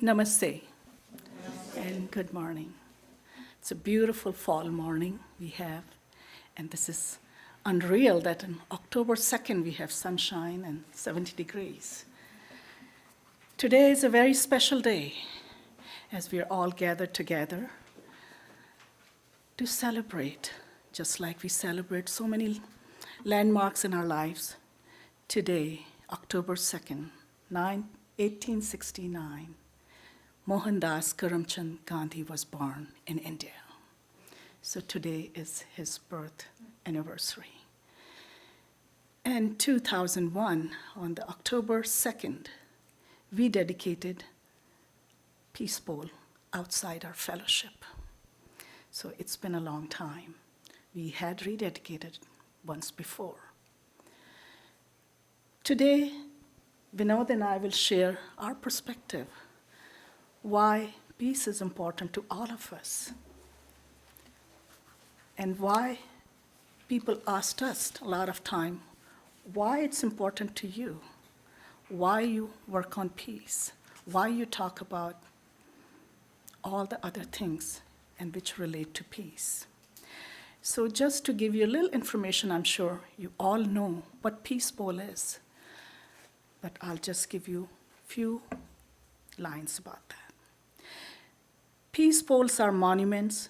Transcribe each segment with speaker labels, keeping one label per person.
Speaker 1: Namaste, and good morning. It's a beautiful fall morning we have, and this is unreal that on October 2nd we have sunshine and 70 degrees. Today is a very special day as we are all gathered together to celebrate, just like we celebrate so many landmarks in our lives. Today, October 2nd, 1869, Mohandas Karamchand Gandhi was born in India. So today is his birth anniversary. And 2001, on the October 2nd, we dedicated Peace Bowl outside our fellowship. So it's been a long time. We had rededicated once before. Today, Vinod and I will share our perspective, why peace is important to all of us, and why people asked us a lot of time, why it's important to you, why you work on peace, why you talk about all the other things and which relate to peace. So just to give you a little information, I'm sure you all know what Peace Bowl is, but I'll just give you a few lines about that. Peace Bowls are monuments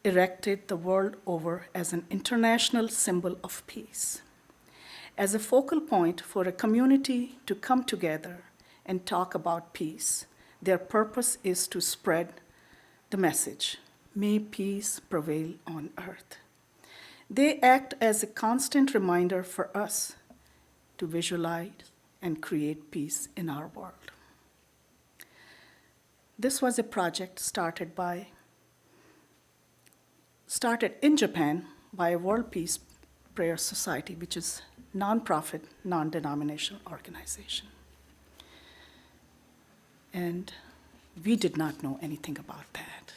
Speaker 1: erected the world over as an international symbol of peace, as a focal point for a community to come together and talk about peace. Their purpose is to spread the message, may peace prevail on earth. They act as a constant reminder for us to visualize and create peace in our world. This was a project started in Japan by a World Peace Prayer Society, which is a nonprofit, non-denominational organization. And we did not know anything about that.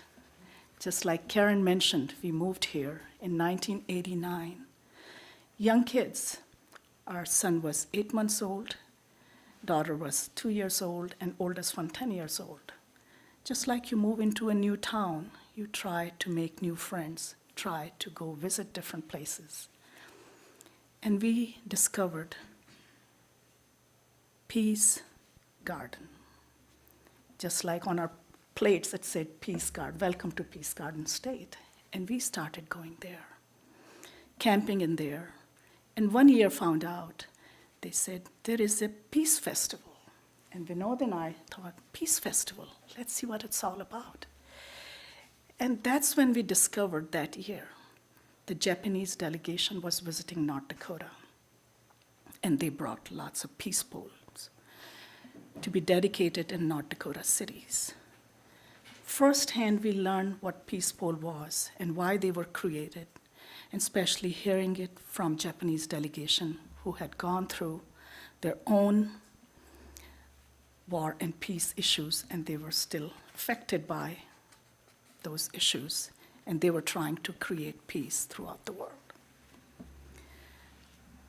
Speaker 1: Just like Karen mentioned, we moved here in 1989. Young kids, our son was 8 months old, daughter was 2 years old, and oldest one 10 years old. Just like you move into a new town, you try to make new friends, try to go visit different places. And we discovered Peace Garden. Just like on our plates it said Peace Garden, welcome to Peace Garden State. And we started going there, camping in there. And 1 year found out, they said, there is a peace festival. And Vinod and I thought, peace festival, let's see what it's all about. And that's when we discovered that year, the Japanese delegation was visiting North Dakota. And they brought lots of peace bowls to be dedicated in North Dakota cities. Firsthand, we learned what Peace Bowl was and why they were created, and especially hearing it from Japanese delegation who had gone through their own war and peace issues, and they were still affected by those issues, and they were trying to create peace throughout the world.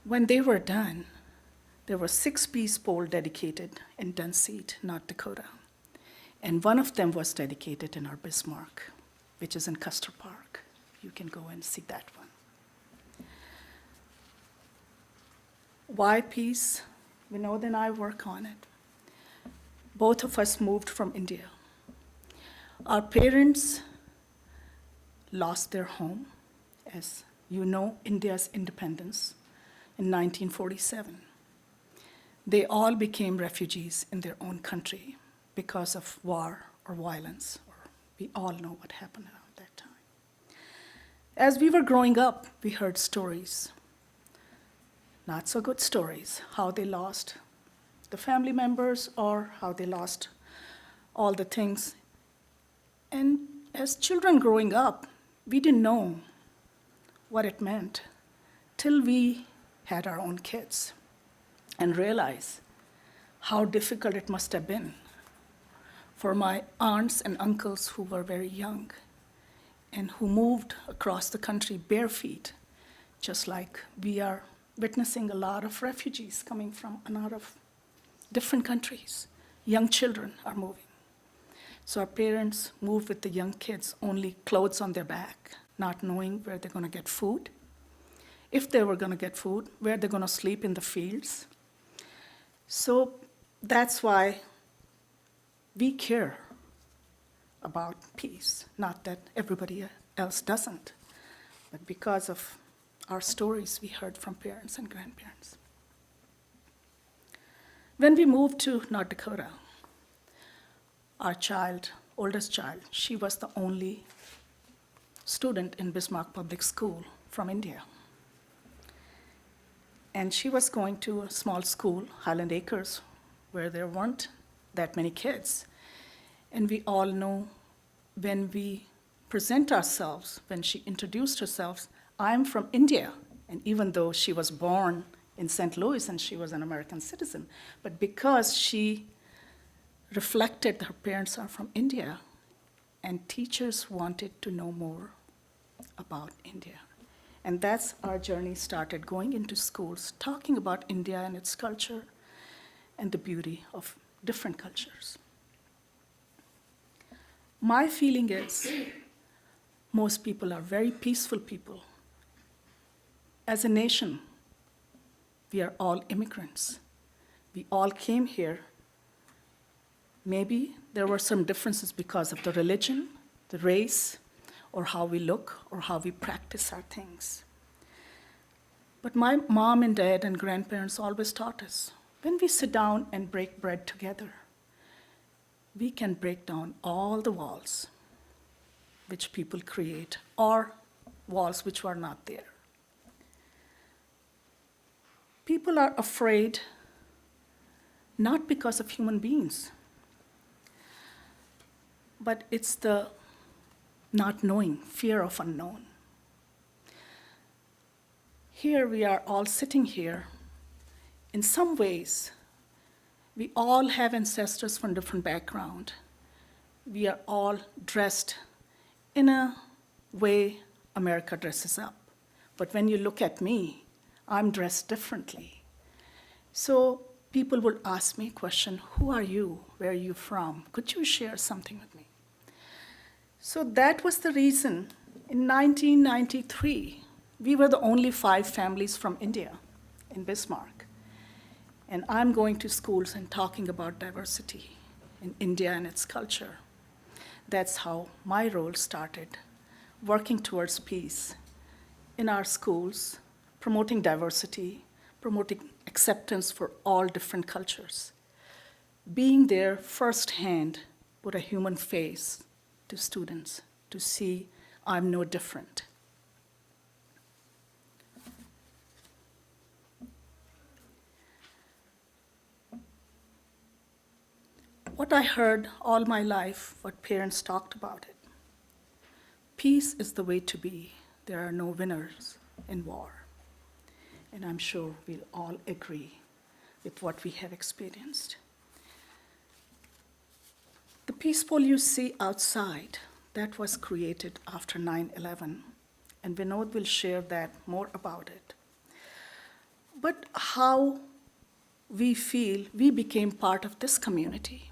Speaker 1: When they were done, there were 6 Peace Bowls dedicated in Dunseat, North Dakota, and one of them was dedicated in our Bismarck, which is in Custer Park. You can go and see that one. Why peace? Vinod and I work on it. Both of us moved from India. Our parents lost their home, as you know, India's independence in 1947. They all became refugees in their own country because of war or violence, or we all know what happened around that time. As we were growing up, we heard stories, not so good stories, how they lost the family members or how they lost all the things. And as children growing up, we didn't know what it meant till we had our own kids and realized how difficult it must have been for my aunts and uncles who were very young and who moved across the country bare feet, just like we are witnessing a lot of refugees coming from a lot of different countries. Young children are moving. So our parents moved with the young kids, only clothes on their back, not knowing where they're going to get food. If they were going to get food, where they're going to sleep in the fields. So that's why we care about peace, not that everybody else doesn't, but because of our stories we heard from parents and grandparents. When we moved to North Dakota, our oldest child, she was the only student in Bismarck Public School from India. And she was going to a small school, Highland Acres, where there weren't that many kids. And we all know when we present ourselves, when she introduced herself, I'm from India. And even though she was born in St. Louis and she was an American citizen, but because she reflected that her parents are from India, and teachers wanted to know more about India. And that's our journey started, going into schools, talking about India and its culture and the beauty of different cultures. My feeling is most people are very peaceful people. As a nation, we are all immigrants. We all came here. Maybe there were some differences because of the religion, the race, or how we look, or how we practice our things. But my mom and dad and grandparents always taught us, when we sit down and break bread together, we can break down all the walls which people create, or walls which were not there. People are afraid not because of human beings, but it's the not knowing, fear of unknown. Here we are all sitting here. In some ways, we all have ancestors from different backgrounds. We are all dressed in a way America dresses up. But when you look at me, I'm dressed differently. So people would ask me a question, who are you? Where are you from? Could you share something with me? So that was the reason in 1993, we were the only 5 families from India in Bismarck. And I'm going to schools and talking about diversity in India and its culture. That's how my role started, working towards peace in our schools, promoting diversity, promoting acceptance for all different cultures. Being there firsthand, put a human face to students to see I'm no different. What I heard all my life, what parents talked about it. Peace is the way to be. There are no winners in war. And I'm sure we'll all agree with what we have experienced. The peace pole you see outside, that was created after 9/11, and Vinod will share that more about it. But how we feel we became part of this community.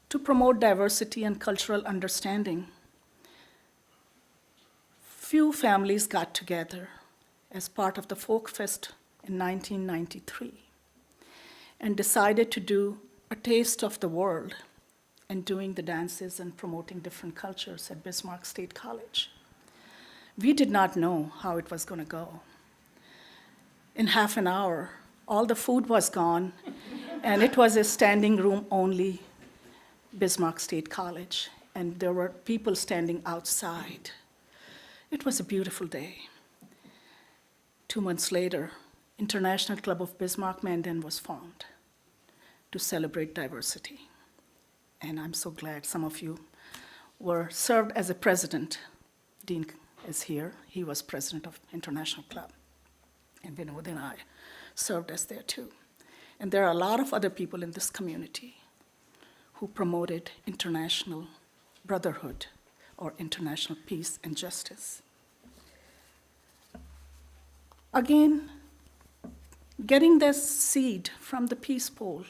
Speaker 1: To promote diversity and cultural understanding, few families got together as part of the Folk Fest in 1993 and decided to do a taste of the world and doing the dances and promoting different cultures at Bismarck State College. We did not know how it was going to go. In half an hour, all the food was gone, and it was a standing room only Bismarck State College, and there were people standing outside. It was a beautiful day. 2 months later, International Club of Bismarck Mandan was formed to celebrate diversity. And I'm so glad some of you were served as a president. Dean is here. He was president of International Club. And Vinod and I served as there too. And there are a lot of other people in this community who promoted international brotherhood or international peace and justice. Again, getting this seed from the peace pole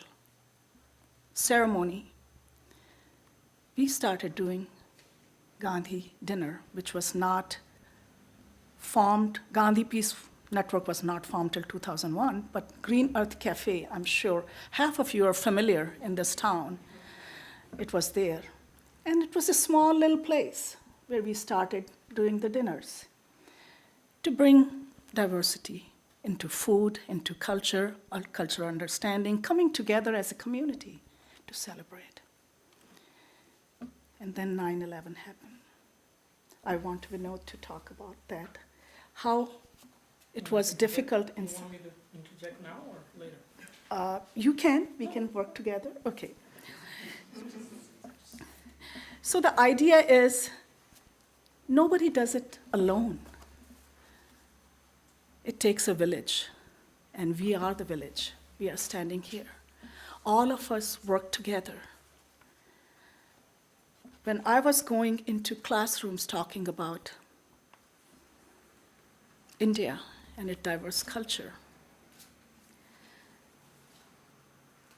Speaker 1: ceremony, we started doing Gandhi dinner, which was not formed. Gandhi Peace Network was not formed till 2001, but Green Earth Cafe, I'm sure half of you are familiar in this town. It was there. And it was a small little place where we started doing the dinners to bring diversity into food, into culture, cultural understanding, coming together as a community to celebrate. And then 9/11 happened. I want Vinod to talk about that, how it was difficult.
Speaker 2: You want me to interject now or later?
Speaker 1: You can, we can work together. Okay. So the idea is nobody does it alone. It takes a village, and we are the village. We are standing here. All of us work together. When I was going into classrooms talking about India and its diverse culture,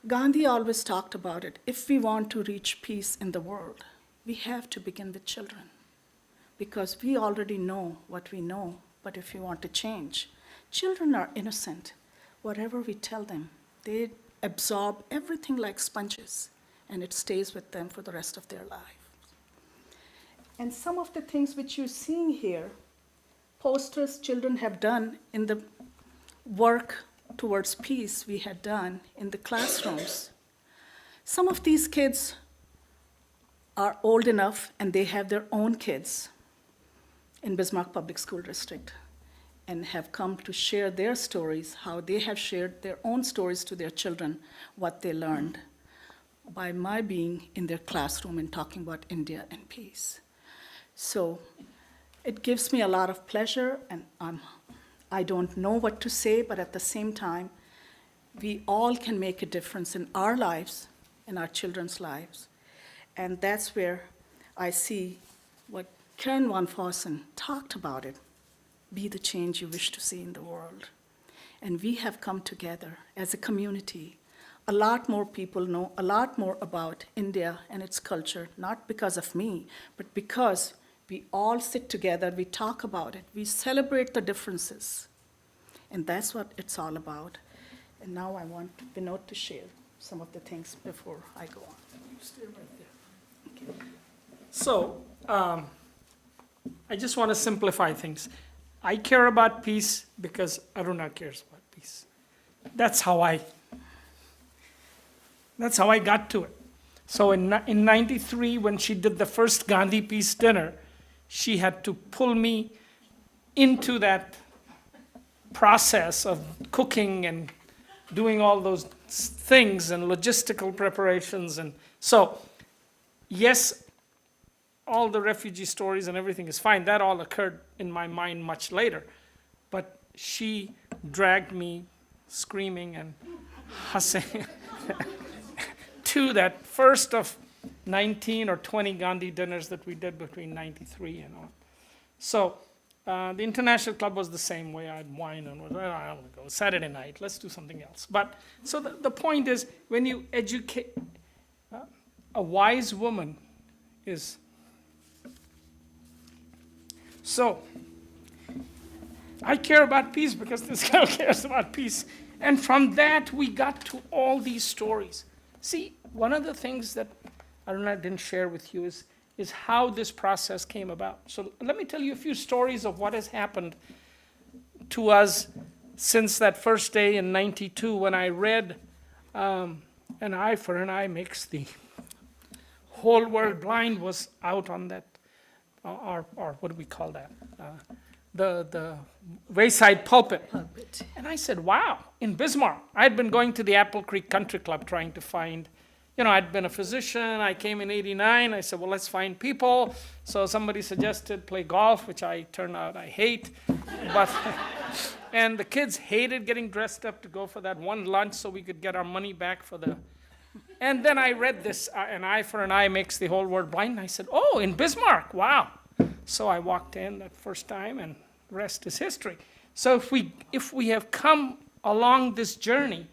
Speaker 1: Gandhi always talked about it. If we want to reach peace in the world, we have to begin with children, because we already know what we know, but if we want to change, children are innocent. Whatever we tell them, they absorb everything like sponges, and it stays with them for the rest of their life. And some of the things which you're seeing here, posters children have done in the work towards peace we had done in the classrooms. Some of these kids are old enough and they have their own kids in Bismarck Public School District and have come to share their stories, how they have shared their own stories to their children, what they learned by my being in their classroom and talking about India and peace. So it gives me a lot of pleasure, and I don't know what to say, but at the same time, we all can make a difference in our lives, in our children's lives. And that's where I see what Karen von Fossen talked about it, be the change you wish to see in the world. And we have come together as a community. A lot more people know a lot more about India and its culture, not because of me, but because we all sit together, we talk about it, we celebrate the differences. And that's what it's all about. And now I want Vinod to share some of the things before I go on.
Speaker 2: You stay right there. Okay. So, I just want to simplify things. I care about peace because Aruna cares about peace. That's how I got to it. So in 93, when she did the first Gandhi Peace dinner, she had to pull me into that process of cooking and doing all those things and logistical preparations. And so, yes, all the refugee stories and everything is fine. That all occurred in my mind much later. But she dragged me screaming and hussing to that first of 19 or 20 Gandhi dinners that we did between 93 and on. So the International Club was the same way. I had wine and was, well, I don't want to go. Saturday night, let's do something else. But so the point is, when you educate, a wise woman is. So I care about peace because this girl cares about peace. And from that, we got to all these stories. See, one of the things that Aruna didn't share with you is how this process came about. So let me tell you a few stories of what has happened to us since that first day in 92 when I read An Eye for an Eye Makes the Whole World Blind was out on that, or what do we call that? The wayside pulpit. And I said, wow, in Bismarck. I'd been going to the Apple Creek Country Club trying to find, I'd been a physician. I came in 89. I said, well, let's find people. So somebody suggested play golf, which turned out I hate. And the kids hated getting dressed up to go for that one lunch so we could get our money back for the. And then I read this, An Eye for an Eye Makes the Whole World Blind. And I said, oh, in Bismarck, wow. So I walked in that first time, and the rest is history. So if we have come along this journey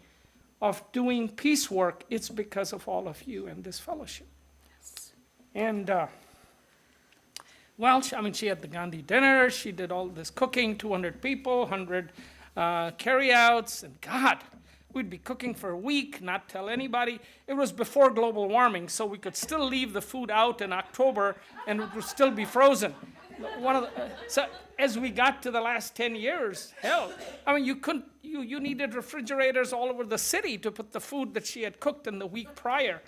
Speaker 2: of doing peace work, it's because of all of you and this fellowship.
Speaker 1: Yes.
Speaker 2: And, well, she had the Gandhi dinner. She did all this cooking, 200 people, 100 carryouts. And God, we'd be cooking for a week, not tell anybody. It was before global warming, so we could still leave the food out in October and it would still be frozen. So as we got to the last 10 years, hell, you needed refrigerators all over the city to put the food that she had cooked in the week prior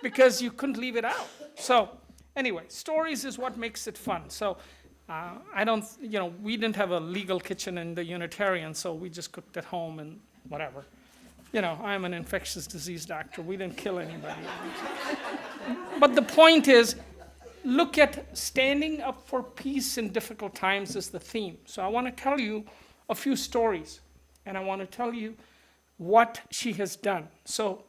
Speaker 2: because you couldn't leave it out. So anyway, stories is what makes it fun. So we didn't have a legal kitchen in the Unitarian, so we just cooked at home and whatever. I'm an infectious disease doctor. We didn't kill anybody. But the point is, look at standing up for peace in difficult times is the theme. So I want to tell you a few stories, and I want to tell you what she has done. So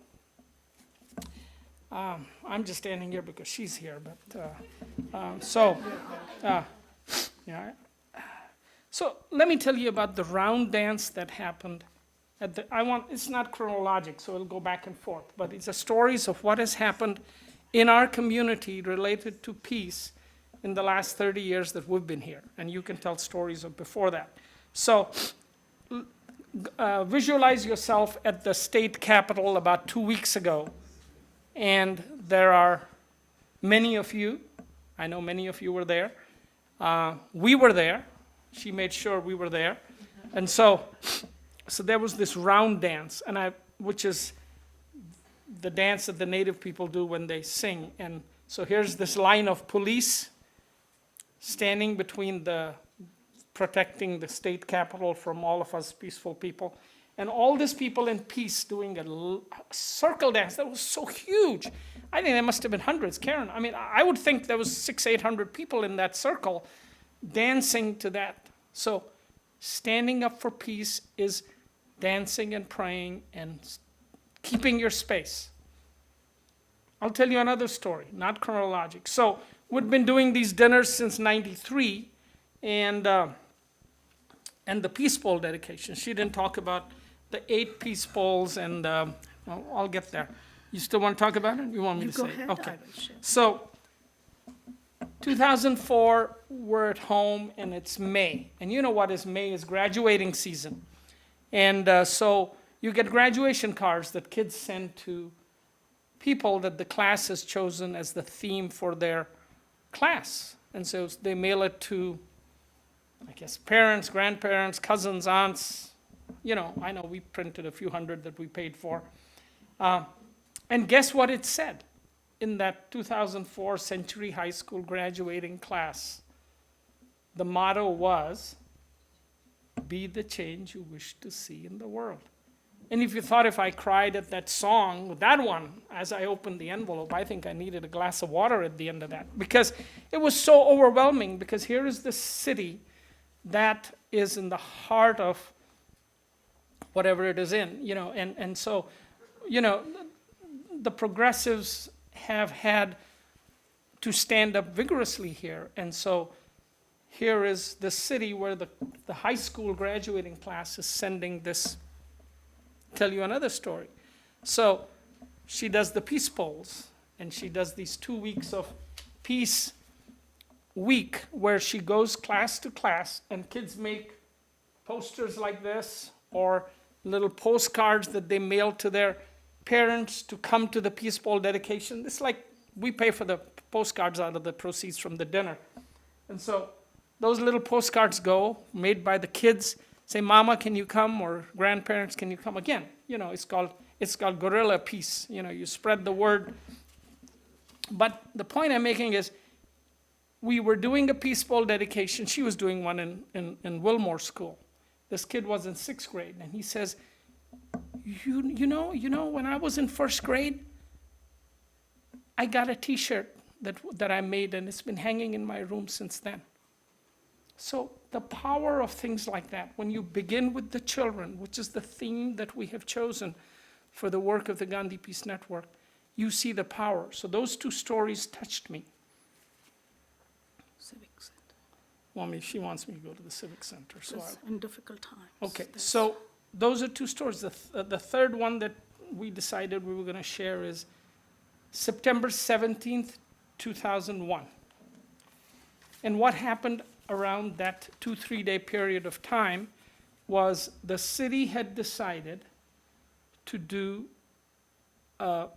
Speaker 2: I'm just standing here because she's here, but So let me tell you about the round dance that happened. It's not chronologic, so it'll go back and forth, but it's the stories of what has happened in our community related to peace in the last 30 years that we've been here. And you can tell stories of before that. So visualize yourself at the state capitol about 2 weeks ago. And there are many of you. I know many of you were there. We were there. She made sure we were there. And so there was this round dance, which is the dance that the native people do when they sing. And so here's this line of police standing between protecting the state capitol from all of us peaceful people. And all these people in peace doing a circle dance that was so huge. I think there must have been hundreds. Karen, I would think there was 600-800 people in that circle dancing to that. So standing up for peace is dancing and praying and keeping your space. I'll tell you another story, not chronologic. So we've been doing these dinners since '93, and the Peace Bowl dedication. She didn't talk about the 8 Peace Bowls, and I'll get there. You still want to talk about it? You want me to say it?
Speaker 1: Go ahead.
Speaker 2: Okay.
Speaker 1: I will share.
Speaker 2: So 2004, we're at home, and it's May. And you know what is May is graduating season. And so you get graduation cards that kids send to people that the class has chosen as the theme for their class. And so they mail it to, I guess, parents, grandparents, cousins, aunts. I know we printed a few hundred that we paid for. And guess what it said in that 2004 Century High School graduating class? The motto was, "Be the change you wish to see in the world." And if you thought if I cried at that song, that one, as I opened the envelope, I think I needed a glass of water at the end of that. Because it was so overwhelming, because here is this city that is in the heart of whatever it is in, and so, the progressives have had to stand up vigorously here. And so here is the city where the high school graduating class is sending this. Tell you another story. So she does the Peace Bowls, and she does these 2 weeks of Peace Week where she goes class to class, and kids make posters like this or little postcards that they mail to their parents to come to the Peace Bowl dedication. It's like we pay for the postcards out of the proceeds from the dinner. And so those little postcards go, made by the kids, say, "Mama, can you come?" or "Grandparents, can you come?" Again, it's called guerrilla peace. You spread the word. But the point I'm making is, we were doing a Peace Bowl dedication. She was doing one in Wilmore School. This kid was in 6th grade, and he says, you know, when I was in 1st grade, I got a T-shirt that I made, and it's been hanging in my room since then. So the power of things like that, when you begin with the children, which is the theme that we have chosen for the work of the Gandhi Peace Network, you see the power. So those 2 stories touched me.
Speaker 1: Civic Center.
Speaker 2: Well, she wants me to go to the Civic Center. So
Speaker 1: in difficult times.
Speaker 2: Okay, so those are 2 stories. The third one that we decided we were going to share is September 17th, 2001. And what happened around that 2-3 day period of time was the city had decided to do a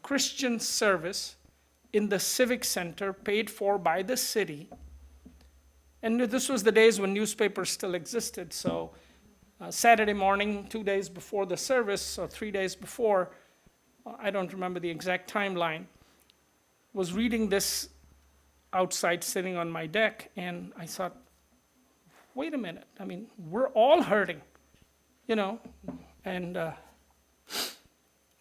Speaker 2: Christian service in the Civic Center paid for by the city. And this was the days when newspapers still existed, so Saturday morning, 2 days before the service, or 3 days before, I don't remember the exact timeline, was reading this outside sitting on my deck, and I thought, wait a minute, I mean, we're all hurting, you know, and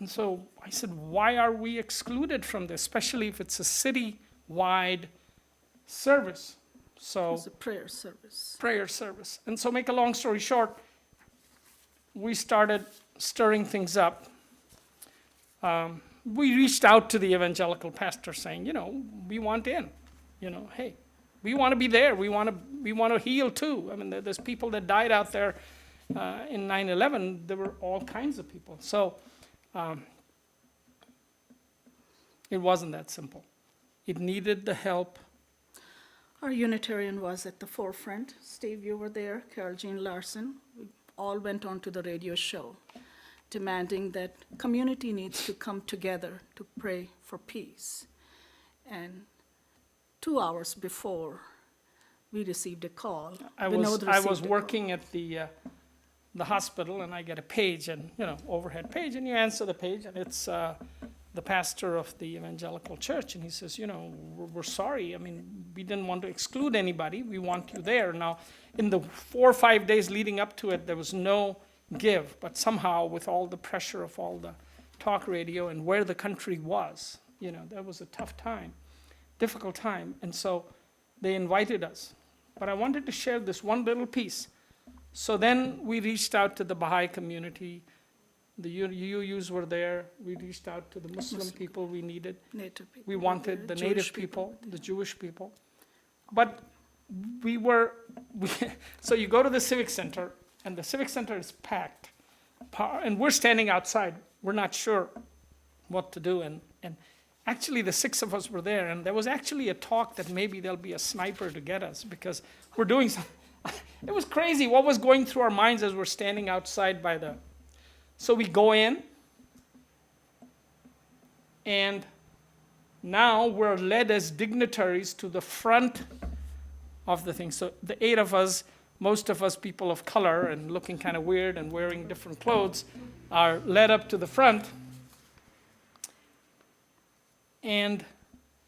Speaker 2: so I said, why are we excluded from this, especially if it's a city-wide service?
Speaker 1: It
Speaker 2: So
Speaker 1: was a prayer service.
Speaker 2: prayer service. And so make a long story short, we started stirring things up. We reached out to the evangelical pastor saying, you know, we want in, you know, hey, we want to be there. We want to heal too. I mean, there's people that died out there in 9/11. There were all kinds of people. So it wasn't that simple. It needed the help.
Speaker 1: Our Unitarian was at the forefront. Steve, you were there, Carol Jean Larson. We all went on to the radio show, demanding that community needs to come together to pray for peace. And 2 hours before, we received a call.
Speaker 2: I
Speaker 1: Vinod
Speaker 2: was
Speaker 1: received a
Speaker 2: working at the hospital, and I get a page, and overhead page, and you answer the page, and it's the pastor of the evangelical church, and he says, we're sorry. I mean, we didn't want to exclude anybody. We want you there. Now, in the 4 or 5 days leading up to it, there was no give, but somehow with all the pressure of all the talk radio and where the country was, that was a tough time, difficult time, and so they invited us. But I wanted to share this one little piece. So then we reached out to the Baha'i community. The UUs were there. We reached out to the Muslim people we needed.
Speaker 1: Native people.
Speaker 2: We wanted the
Speaker 1: Jewish
Speaker 2: native people, the Jewish people. But so you go to the Civic Center, and the Civic Center is packed. And we're standing outside. We're not sure what to do. And actually, the 6 of us were there, and there was actually a talk that maybe there'll be a sniper to get us because we're doing something. It was crazy what was going through our minds as we're standing outside by the... So we go in, and now we're led as dignitaries to the front of the thing. So the 8 of us, most of us people of color and looking kind of weird and wearing different clothes, are led up to the front. And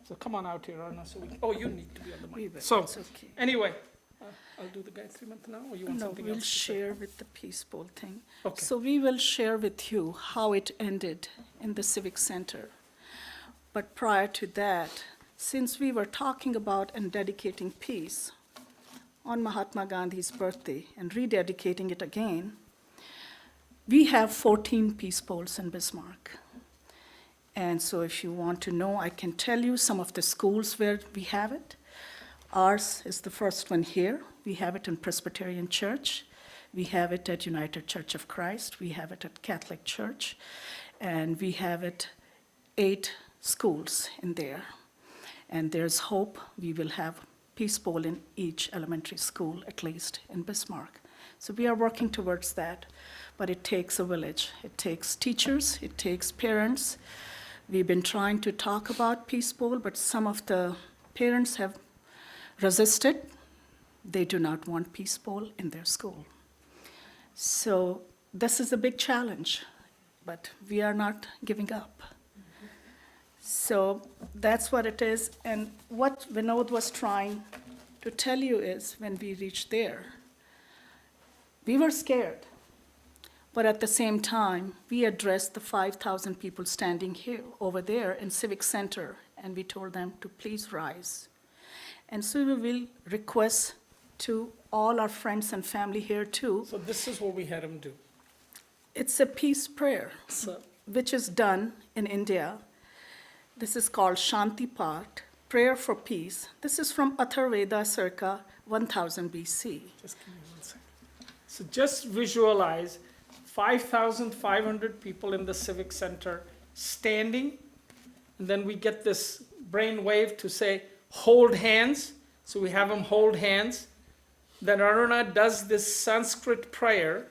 Speaker 2: so come on out here, Aruna. You need to be on the mic. So
Speaker 1: It's okay.
Speaker 2: anyway, I'll do the Gayatri Mantra now, or you want
Speaker 1: No,
Speaker 2: something
Speaker 1: we'll
Speaker 2: else to say?
Speaker 1: share with the Peace Bowl thing.
Speaker 2: Okay.
Speaker 1: So we will share with you how it ended in the Civic Center. But prior to that, since we were talking about and dedicating peace on Mahatma Gandhi's birthday and rededicating it again, we have 14 peace bowls in Bismarck. And so if you want to know, I can tell you some of the schools where we have it. Ours is the first one here. We have it in Presbyterian Church. We have it at United Church of Christ. We have it at Catholic Church. And we have it 8 schools in there. And there's hope we will have Peace Bowl in each elementary school, at least in Bismarck. So we are working towards that. But it takes a village. It takes teachers. It takes parents. We've been trying to talk about Peace Bowl, but some of the parents have resisted. They do not want Peace Bowl in their school. So this is a big challenge, but we are not giving up. So that's what it is. And what Vinod was trying to tell you is when we reached there, we were scared. But at the same time, we addressed the 5,000 people standing here, over there in Civic Center, and we told them to please rise. And so we will request to all our friends and family here too.
Speaker 2: So this is what we had him do.
Speaker 1: It's a peace prayer, which is done in India. This is called Shanty part, prayer for peace. This is from Atharveda circa 1000 BC.
Speaker 2: Just give me 1 second. So just visualize 5,500 people in the Civic Center standing And then we get this brain wave to say, hold hands. So we have them hold hands. Then Aruna does this Sanskrit prayer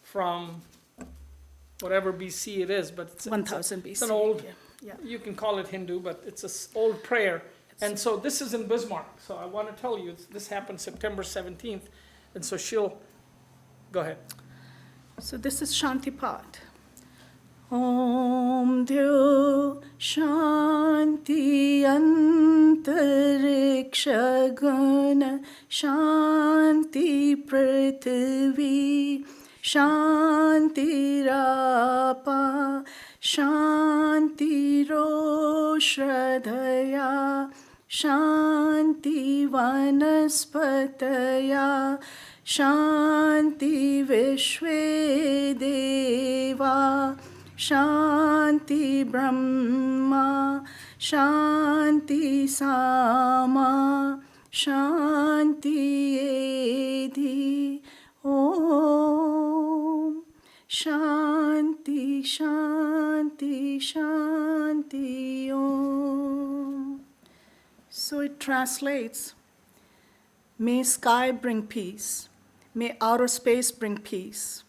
Speaker 2: from whatever BC it is, but it's
Speaker 1: 1000 BC.
Speaker 2: It's an old,
Speaker 1: Yeah.
Speaker 2: you can call it Hindu, but it's an old prayer. And so this is in Bismarck. So I want to tell you, this happened September 17th. And so she'll, go ahead.
Speaker 1: So this is Shanti part. Om Dyo Shanti Antariksha Guna Shanti Prithvi Shanti Rapa Shanti Roshradhaya Shanti Vanaspataya Shanti Vishwe Deva Shanti Brahma Shanti Sama Shanti Edi Om Shanti Shanti Shanti Om. So it translates, may sky bring peace, may outer space bring peace,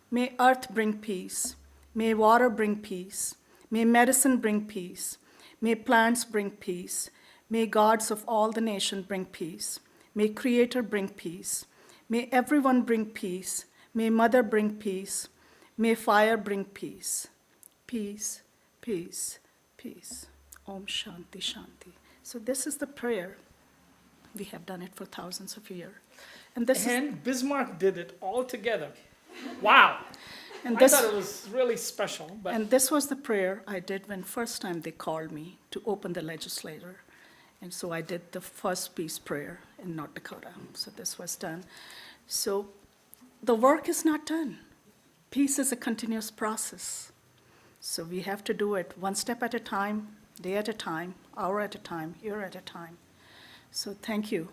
Speaker 1: may earth bring peace, may water bring peace, may medicine bring peace, may plants bring peace, may gods of all the nation bring peace, may Creator bring peace, may everyone bring peace, may Mother bring peace, may fire bring peace. Peace, peace, peace. Om Shanti Shanti. So this is the prayer. We have done it for thousands of years. And
Speaker 2: Bismarck did it all together. Wow. I thought it was really special. But
Speaker 1: And this was the prayer I did when first time they called me to open the legislature. And so I did the first peace prayer in North Dakota. So this was done. So the work is not done. Peace is a continuous process. So we have to do it one step at a time, day at a time, hour at a time, year at a time. So thank you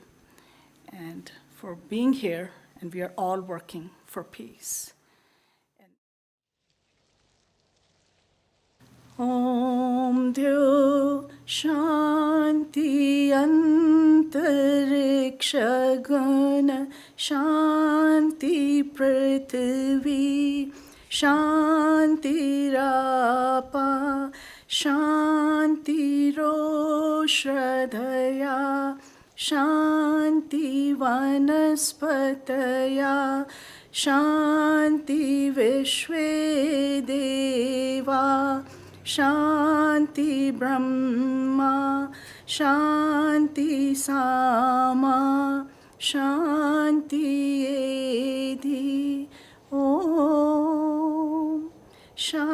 Speaker 1: and for being here, and we are all working for peace. Om Dyo Shanti Antariksha Guna Shanti Prithvi Shanti Rapa Shanti Roshradhaya Shanti Vanaspataya Shanti Vishwe Deva Shanti Brahma Shanti Sama Shanti Edi Om Shanti